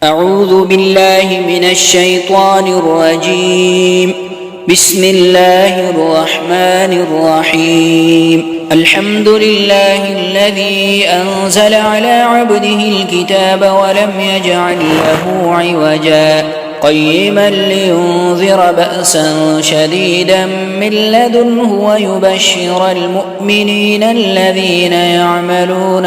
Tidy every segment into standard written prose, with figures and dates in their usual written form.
أعوذ بالله من الشيطان الرجيم. بسم الله الرحمن الرحيم. الحمد لله الذي أنزل على عبده الكتاب ولم يجعل له عوجا قيما لينذر بأسا شديدا من لدنه ويبشر المؤمنين الذين يعملون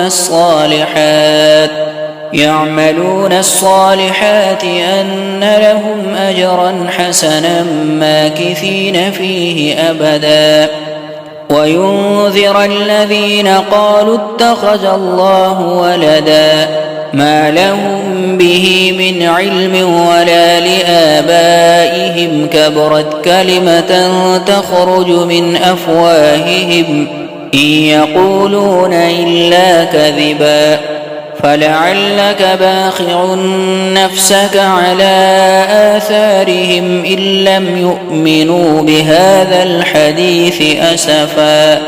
الصالحات أن لهم أجرا حسنا ماكثين فيه أبدا وينذر الذين قالوا اتخذ الله ولدا ما لهم به من علم ولا لآبائهم كبرت كلمة تخرج من أفواههم إن يقولون إلا كذبا فلعلك باخع نفسك على آثارهم إن لم يؤمنوا بهذا الحديث أسفا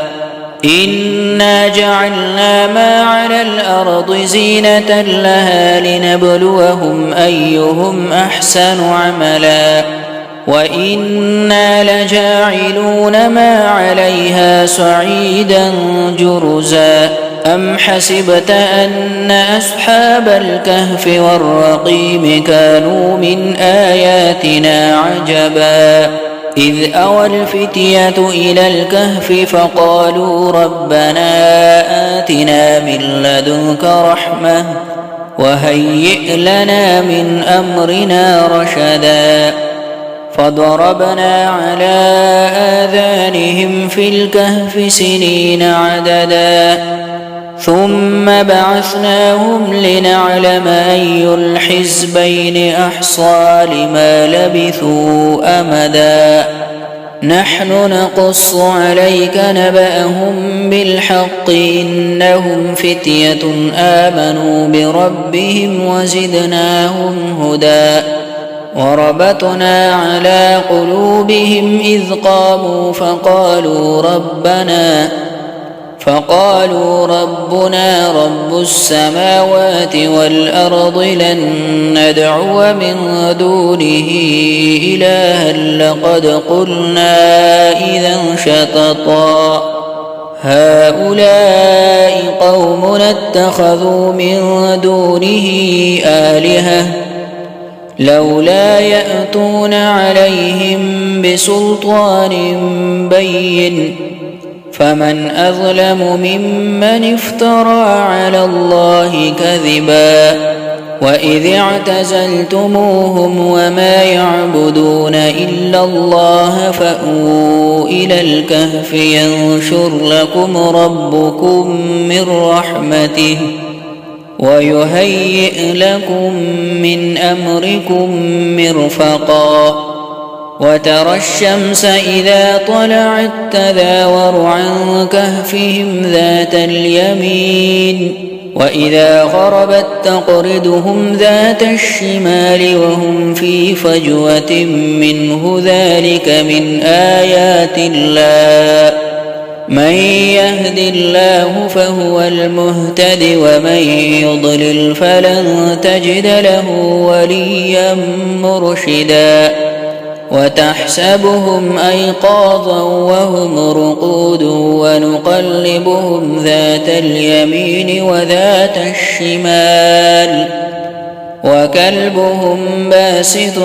إنا جعلنا ما على الأرض زينة لها لنبلوهم أيهم أحسن عملا وإنا لجاعلون ما عليها صعيدا جرزا أم حسبت أن أصحاب الكهف والرقيم كانوا من آياتنا عجبا إذ أوى الفتية إلى الكهف فقالوا ربنا آتنا من لدنك رحمة وهيئ لنا من أمرنا رشدا فضربنا على آذانهم في الكهف سنين عددا ثم بعثناهم لنعلم أي الحزبين أحصى لما لبثوا أمدا نحن نقص عليك نبأهم بالحق إنهم فتية آمنوا بربهم وزدناهم هدى وربطنا على قلوبهم إذ قاموا فقالوا ربنا رب السماوات والأرض لن ندعو من دونه إلها لقد قلنا إذا شططا هؤلاء قومنا اتخذوا من دونه آلهة لولا يأتون عليهم بسلطان بين فمن أظلم ممن افترى على الله كذبا وإذ اعتزلتموهم وما يعبدون إلا الله فأووا إلى الكهف ينشر لكم ربكم من رحمته ويهيئ لكم من أمركم مرفقا وترى الشمس إذا طلعت تزاور عن كهفهم ذات اليمين وإذا غربت تقرضهم ذات الشمال وهم في فجوة منه ذلك من آيات الله من يهد الله فهو المهتد ومن يضلل فلن تجد له وليا مرشدا وتحسبهم أيقاظا وهم رقود ونقلبهم ذات اليمين وذات الشمال وكلبهم باسط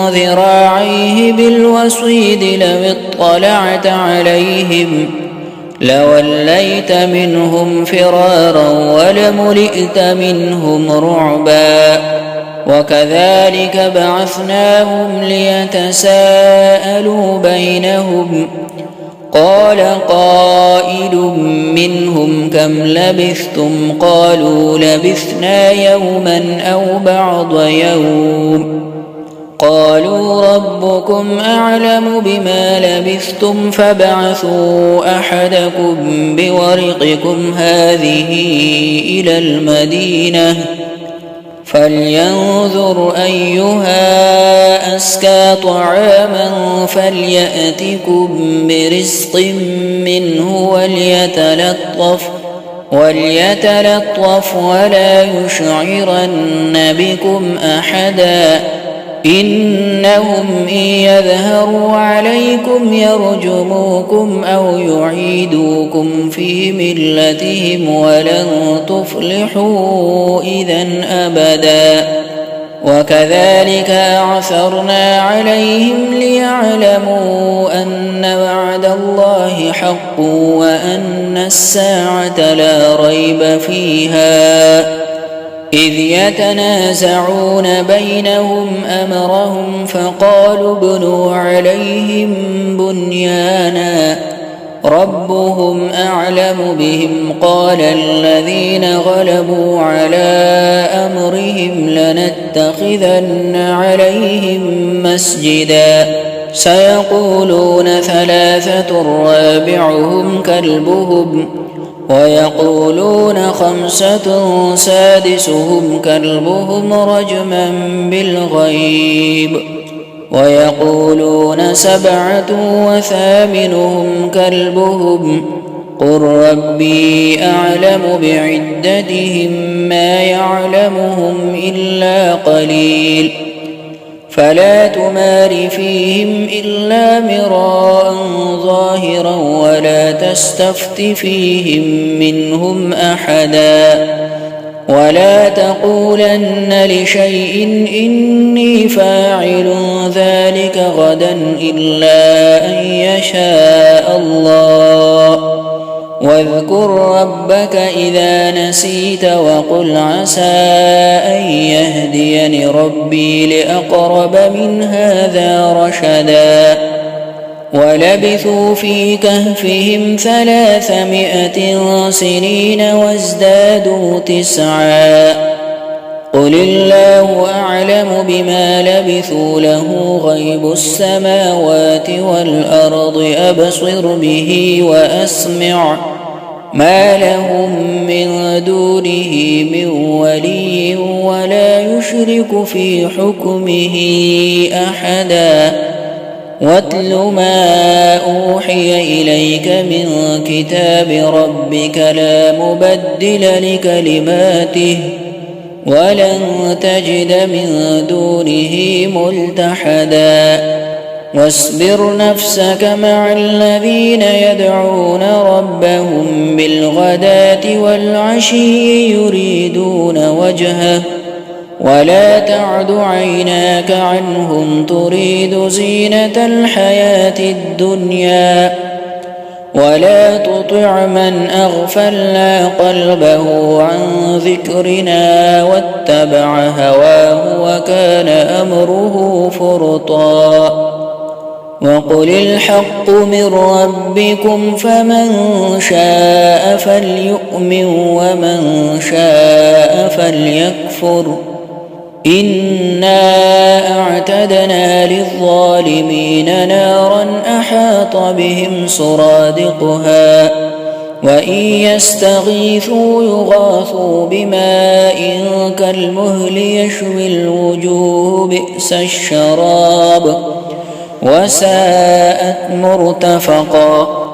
ذراعيه بالوصيد لو اطلعت عليهم لوليت منهم فرارا ولملئت منهم رعبا وكذلك بعثناهم ليتساءلوا بينهم قال قائل منهم كم لبثتم قالوا لبثنا يوما أو بعض يوم قالوا ربكم أعلم بما لبثتم فابعثوا أحدكم بورقكم هذه إلى المدينة فلينظر أيها أزكى طعاما فليأتكم برزق منه وليتلطف ولا يشعرن بكم أحدا إنهم إن يظهروا عليكم يرجموكم أو يعيدوكم في ملتهم ولن تفلحوا إذا أبدا وكذلك أعثرنا عليهم ليعلموا أن وعد الله حق وأن الساعة لا ريب فيها إذ يتنازعون بينهم أمرهم فقالوا ابنوا عليهم بنيانا ربهم أعلم بهم قال الذين غلبوا على أمرهم لنتخذن عليهم مسجدا سيقولون ثلاثة رابعهم كلبهم ويقولون خمسة سادسهم كلبهم رجما بالغيب ويقولون سبعة وثامنهم كلبهم قل ربي أعلم بعدتهم ما يعلمهم إلا قليل فلا تمار فيهم إلا مراء ظاهرا ولا تستفت فيهم منهم أحدا ولا تقولن لشيء إني فاعل ذلك غدا إلا أن يشاء الله واذكر ربك إذا نسيت وقل عسى أن يهديني ربي لأقرب من هذا رشدا ولبثوا في كهفهم 300 سنين وازدادوا 9 قل الله أعلم بما لبثوا له غيب السماوات والأرض أبصر به وأسمع ما لهم من دونه من ولي ولا يشرك في حكمه أحدا واتل ما أوحي إليك من كتاب ربك لا مبدل لكلماته ولن تجد من دونه ملتحدا واصبر نفسك مع الذين يدعون ربهم بالغداة والعشي يريدون وجهه ولا تعد عيناك عنهم تريد زينة الحياة الدنيا ولا تطع من أغفلنا قلبه عن ذكرنا واتبع هواه وكان أمره فرطا وقل الحق من ربكم فمن شاء فليؤمن ومن شاء فليكفر إنا أعتدنا للظالمين نارا أحاط بهم سرادقها وإن يستغيثوا يغاثوا بماء كالمهل يشوي الوجوه بئس الشراب وساءت مرتفقا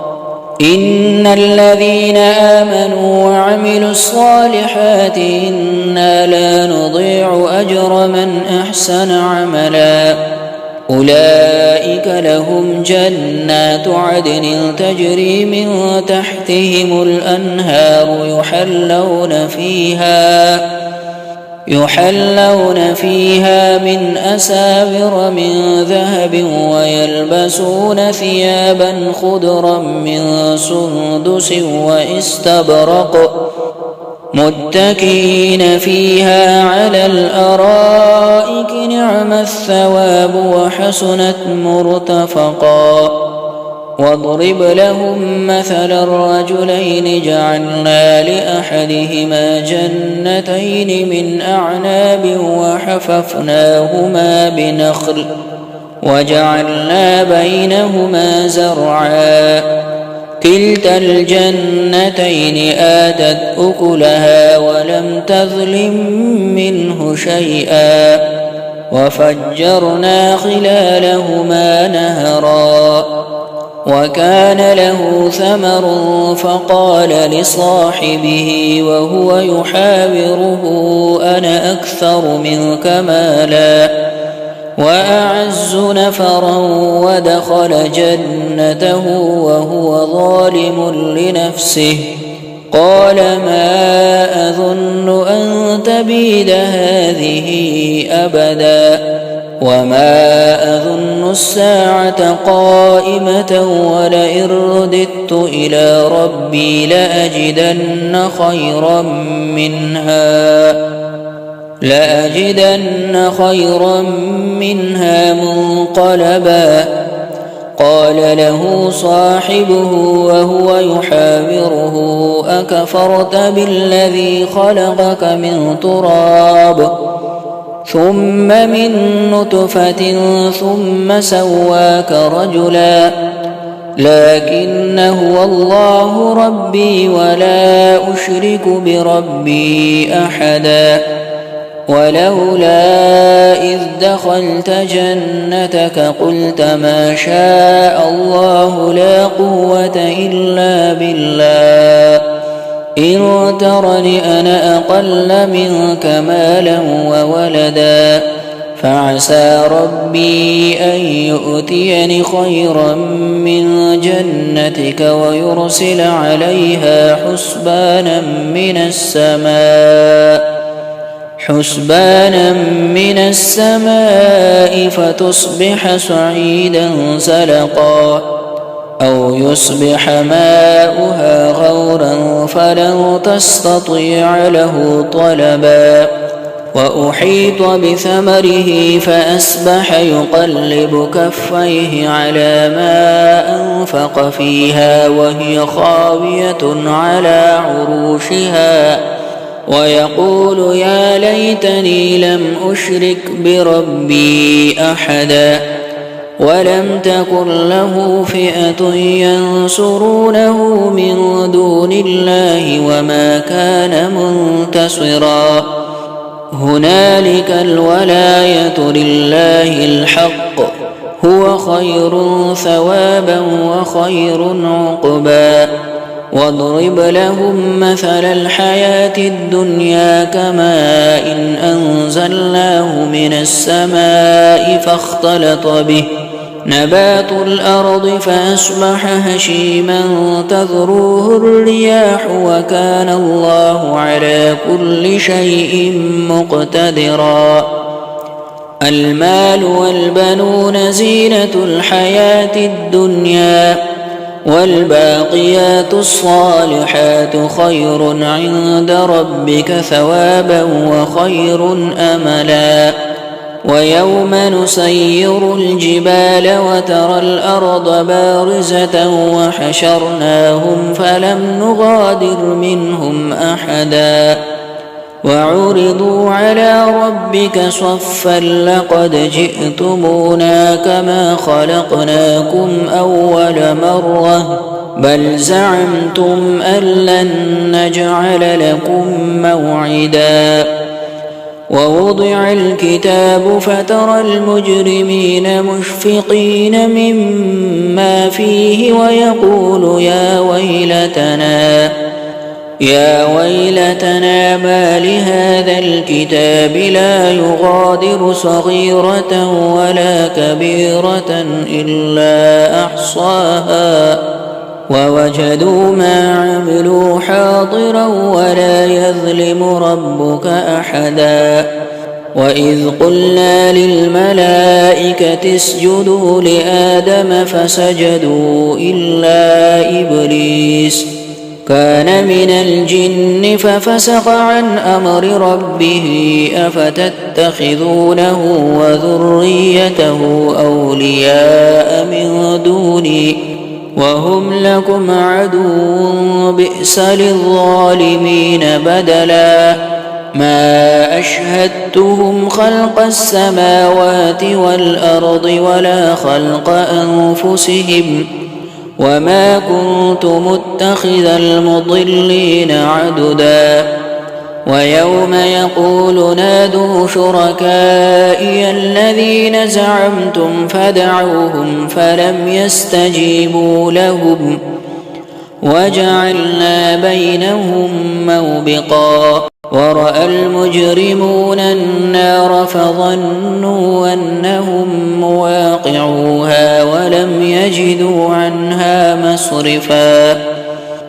إن الذين آمنوا وعملوا الصالحات إنا لا نضيع أجر من أحسن عملا أولئك لهم جنات عدن تجري من تحتهم الأنهار يحلون فيها من أساور من ذهب ويلبسون ثيابا خضرا من سندس واستبرق متكئين فيها على الأرائك نعم الثواب وحسنت مرتفقا واضرب لهم مثل الرجلين جعلنا لأحدهما جنتين من أعناب وحففناهما بنخل وجعلنا بينهما زرعا كلتا الجنتين آتت أكلها ولم تظلم منه شيئا وفجرنا خلالهما نهرا وكان له ثمر فقال لصاحبه وهو يحاوره أنا أكثر منك مالا وأعز نفرا ودخل جنته وهو ظالم لنفسه قال ما أظن أن تبيد هذه أبدا وما أظن الساعة قائمة ولئن رددت إلى ربي لأجدن خيرا منها منقلبا قال له صاحبه وهو يحاوره أكفرت بالذي خلقك من تراب ثم من نطفة ثم سواك رجلا لكن هو الله ربي ولا أشرك بربي أحدا ولولا إذ دخلت جنتك قلت ما شاء الله لا قوة إلا بالله إن ترني أنا أقل منك مالا وولدا فعسى ربي أن يؤتيني خيرا من جنتك ويرسل عليها حسبانا من السماء فتصبح صعيدا زلقا أو يصبح ماؤها غورا فلن تستطيع له طلبا وأحيط بثمره فأصبح يقلب كفيه على ما أنفق فيها وهي خاوية على عروشها ويقول يا ليتني لم أشرك بربي أحدا ولم تكن له فئة ينصرونه من دون الله وما كان منتصرا هنالك الولاية لله الحق هو خير ثوابا وخير عقبا واضرب لهم مثل الحياة الدنيا كماء إن أنزلناه من السماء فاختلط به نبات الأرض فأصبح هشيما تذروه الرياح وكان الله على كل شيء مقتدرا المال والبنون زينة الحياة الدنيا والباقيات الصالحات خير عند ربك ثوابا وخير أملا ويوم نسير الجبال وترى الأرض بارزة وحشرناهم فلم نغادر منهم أحدا وعرضوا على ربك صفا لقد جئتمونا كما خلقناكم أول مرة بل زعمتم أن لن نجعل لكم موعدا ووضع الكتاب فترى المجرمين مشفقين مما فيه ويقول يا ويلتنا ما لهذا الكتاب لا يغادر صغيرة ولا كبيرة إلا أحصاها ووجدوا ما عملوا حاضرا ولا يظلم ربك أحدا وإذ قلنا للملائكة اسجدوا لآدم فسجدوا إلا إبليس كان من الجن ففسق عن أمر ربه أفتتخذونه وذريته أولياء من دوني وهم لكم عدو بئس للظالمين بدلا ما أشهدتهم خلق السماوات والأرض ولا خلق أنفسهم وما كنت متخذ المضلين عددا ويوم يقول نادوا شركائي الذين زعمتم فدعوهم فلم يستجيبوا لهم وجعلنا بينهم موبقا ورأى المجرمون النار فظنوا أنهم مواقعوها ولم يجدوا عنها مصرفا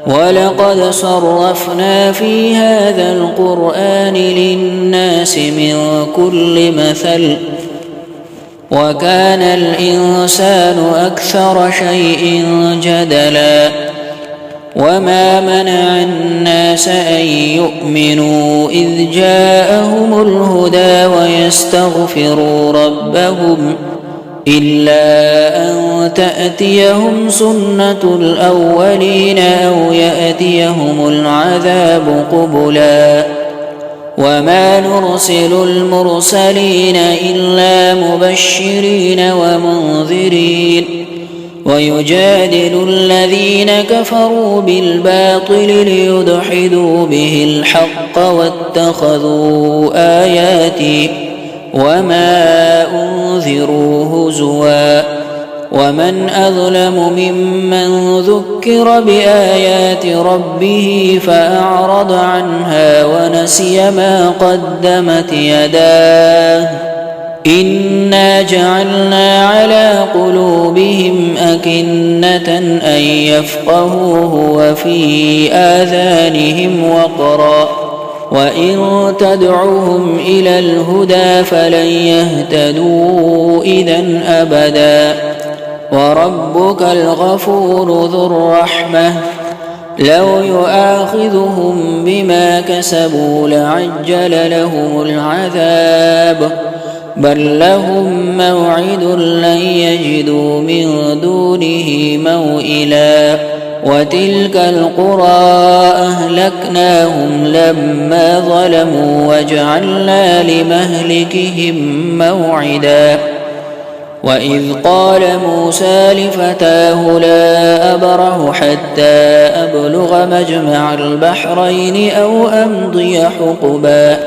ولقد صرفنا في هذا القرآن للناس من كل مثل وكان الإنسان أكثر شيء جدلا وما منع الناس أن يؤمنوا إذ جاءهم الهدى ويستغفروا ربهم إلا أن تأتيهم سنة الأولين أو يأتيهم العذاب قبلا وما نرسل المرسلين إلا مبشرين ومنذرين ويجادل الذين كفروا بالباطل ليدحضوا به الحق واتخذوا آياتي وما أنذروا هزوا ومن أظلم ممن ذكر بآيات ربه فأعرض عنها ونسي ما قدمت يداه إنا جعلنا على قلوبهم أكنة أن يفقهوه وفي آذانهم وقرا وإن تدعوهم إلى الهدى فلن يهتدوا إذن أبدا وربك الغفور ذو الرحمة لو يؤاخذهم بما كسبوا لعجل لهم العذاب بل لهم موعد لن يجدوا من دونه موئلا وتلك القرى أهلكناهم لما ظلموا وجعلنا لمهلكهم موعدا وإذ قال موسى لفتاه لا أبرح حتى أبلغ مجمع البحرين أو أمضي حقبا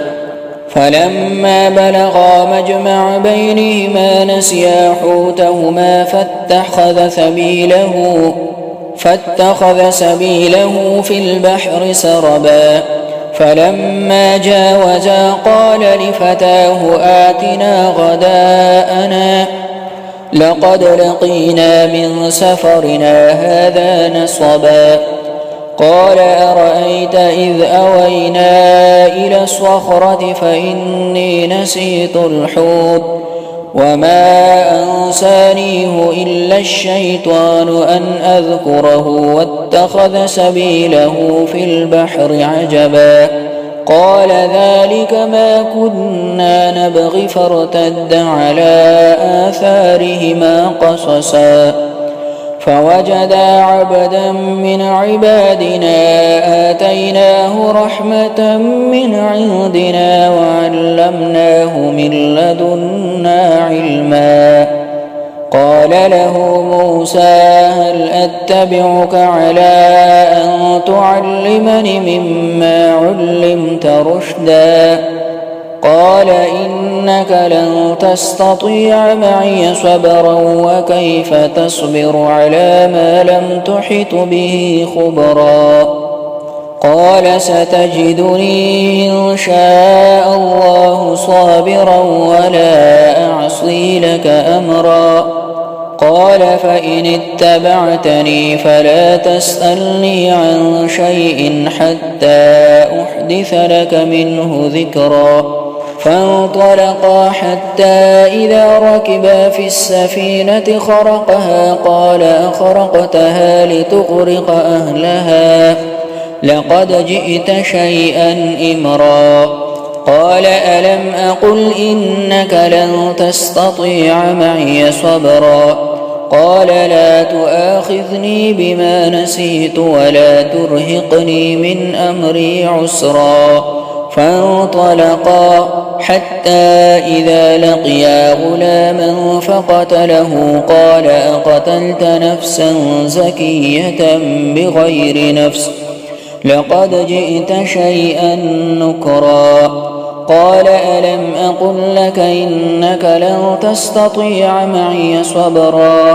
فلما بلغا مجمع بينهما نسيا حوتهما فاتخذ سبيله في البحر سربا فلما جاوزا قال لفتاه آتنا غداءنا لقد لقينا من سفرنا هذا نصبا قال أرأيت إذ أوينا إلى الصخرة فإني نسيت الحوت وما أنسانيه إلا الشيطان أن أذكره واتخذ سبيله في البحر عجبا قال ذلك ما كنا نبغي فارتد على آثارهما قصصا فوجدا عبدا من عبادنا آتيناه رحمة من عندنا وعلمناه من لدنا علما قال له موسى هل أتبعك على أن تعلمني مما علمت رشدا قال إنك لن تستطيع معي صبرا وكيف تصبر على ما لم تحط به خبرا قال ستجدني إن شاء الله صابرا ولا أعصي لك أمرا قال فإن اتبعتني فلا تسألني عن شيء حتى أحدث لك منه ذكرا فانطلقا حتى إذا ركبا في السفينة خرقها قال أخرقتها لتغرق أهلها لقد جئت شيئا إمرا قال ألم أقل إنك لن تستطيع معي صبرا قال لا تؤاخذني بما نسيت ولا ترهقني من أمري عسرا فانطلقا حتى إذا لقيا غلاما فقتله قال أقتلت نفسا زكية بغير نفس لقد جئت شيئا نكرا قال ألم أقل لك إنك لن تستطيع معي صبرا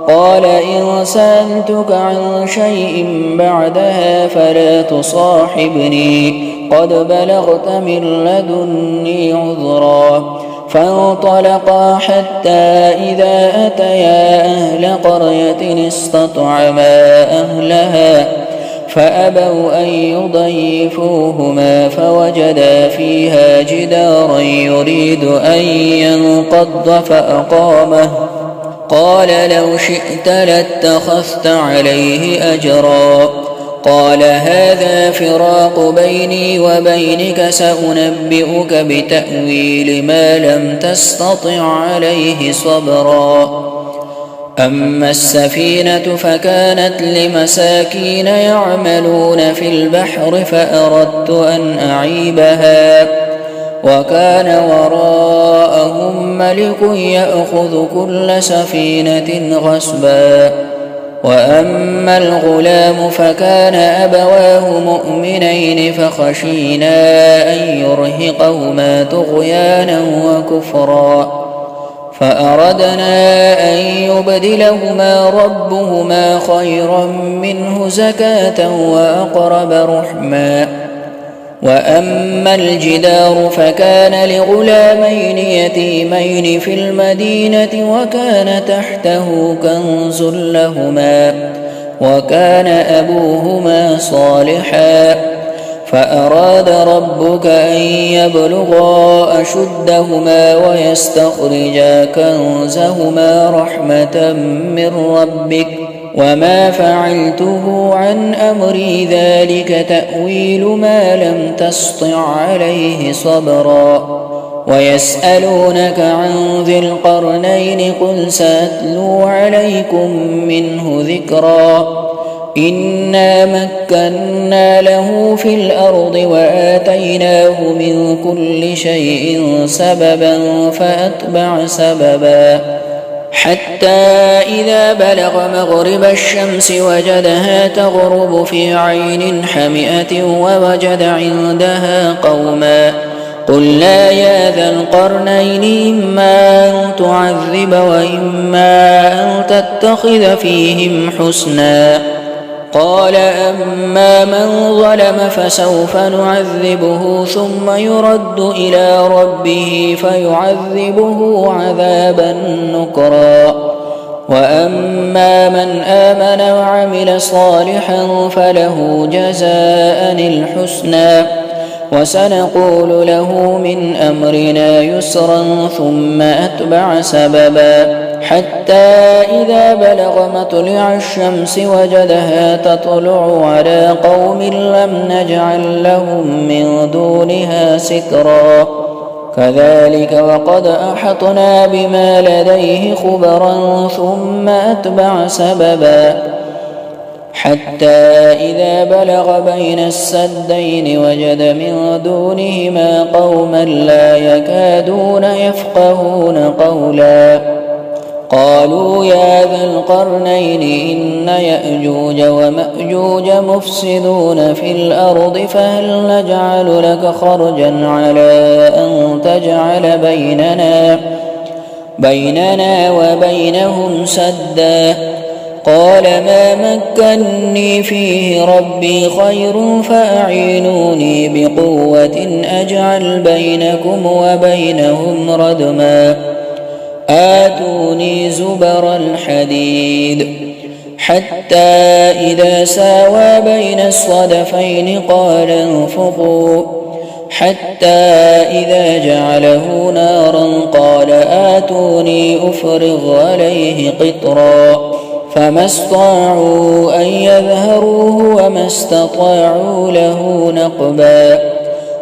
قال إن سألتك عن شيء بعدها فلا تصاحبني قد بلغت من لدني عذرا فانطلقا حتى إذا أتيا أهل قرية استطعما أهلها فأبوا أن يضيفوهما فوجدا فيها جدارا يريد أن ينقض فأقامه قال لو شئت لاتخذت عليه أجرا قال هذا فراق بيني وبينك سأنبئك بتأويل ما لم تستطع عليه صبرا أما السفينة فكانت لمساكين يعملون في البحر فأردت أن أعيبها وكان وراءهم ملك يأخذ كل سفينة غصبا وأما الغلام فكان أبواه مؤمنين فخشينا أن يرهقهما طغيانا وكفرا فأردنا أن يبدلهما ربهما خيرا منه زكاة وأقرب رحما وأما الجدار فكان لغلامين يتيمين في المدينة وكان تحته كنز لهما وكان أبوهما صالحا فأراد ربك أن يبلغا أشدهما ويستخرجا كنزهما رحمة من ربك وما فعلته عن أمري ذلك تأويل ما لم تسطع عليه صبرا ويسألونك عن ذي القرنين قل سأتلو عليكم منه ذكرا إنا مكنا له في الأرض وآتيناه من كل شيء سببا فأتبع سببا حتى إذا بلغ مغرب الشمس وجدها تغرب في عين حمئة ووجد عندها قوما قلنا يا ذا القرنين إما أن تعذب وإما أن تتخذ فيهم حسنا قال أما من ظلم فسوف نعذبه ثم يرد إلى ربه فيعذبه عذابا نكرا وأما من آمن وعمل صالحا فله جزاء الحسنى وسنقول له من أمرنا يسرا ثم أتبع سببا حتى إذا بلغ مطلع الشمس وجدها تطلع على قوم لم نجعل لهم من دونها سترا كذلك وقد أحطنا بما لديه خبرا ثم أتبع سببا حتى إذا بلغ بين السدين وجد من دونهما قوما لا يكادون يفقهون قولا قالوا يا ذا القرنين إن يأجوج ومأجوج مفسدون في الأرض فهل نجعل لك خرجا على أن تجعل بيننا وبينهم سدا قال ما مكني فيه ربي خير فأعينوني بقوة أجعل بينكم وبينهم ردما آتوني زبر الحديد حتى إذا ساوى بين الصدفين قال انفخوا حتى إذا جعله نارا قال آتوني أفرغ عليه قطرا فما استطاعوا أن يظهروه وما استطاعوا له نقبا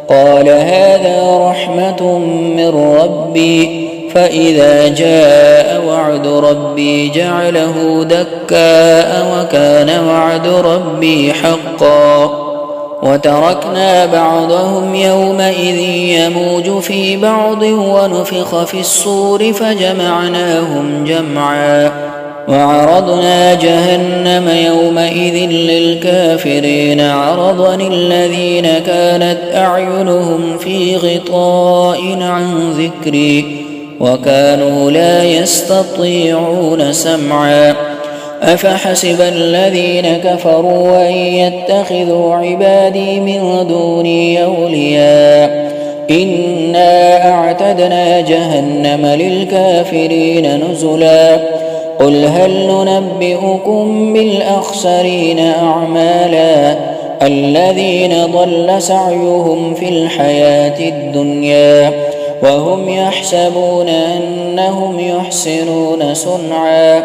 قال هذا رحمة من ربي فإذا جاء وعد ربي جعله دكاء وكان وعد ربي حقا وتركنا بعضهم يومئذ يموج في بعض ونفخ في الصور فجمعناهم جمعا وعرضنا جهنم يومئذ للكافرين عرضا الذين كانت أعينهم في غطاء عن ذكري وكانوا لا يستطيعون سمعا أفحسب الذين كفروا أن يتخذوا عبادي من دوني أولياء إنا أعتدنا جهنم للكافرين نزلا قل هل ننبئكم بالأخسرين أعمالا الذين ضل سعيهم في الحياة الدنيا وهم يحسبون أنهم يحسنون صنعا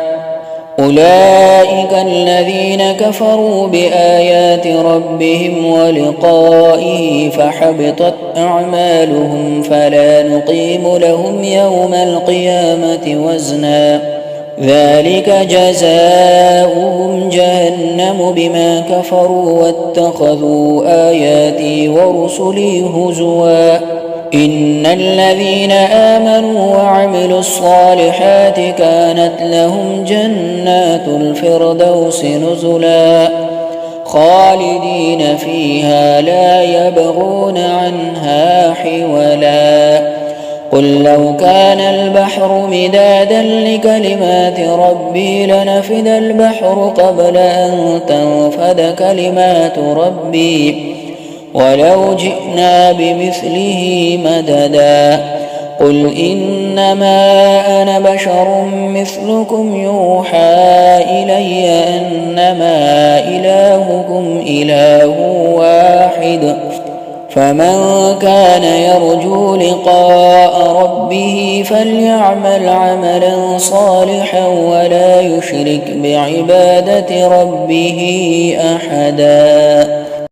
أولئك الذين كفروا بآيات ربهم ولقائه فحبطت أعمالهم فلا نقيم لهم يوم القيامة وزنا ذلك جزاؤهم جهنم بما كفروا واتخذوا آياتي ورسلي هزوا إن الذين آمنوا وعملوا الصالحات كانت لهم جنات الفردوس نزلا خالدين فيها لا يبغون عنها حولا قل لو كان البحر مدادا لكلمات ربي لنفد البحر قبل أن تنفد كلمات ربي ولو جئنا بمثله مددا قل إنما أنا بشر مثلكم يوحى إلي أنما إلهكم إله واحد فمن كان يرجو لقاء ربه فليعمل عملا صالحا ولا يشرك بعبادة ربه أحدا.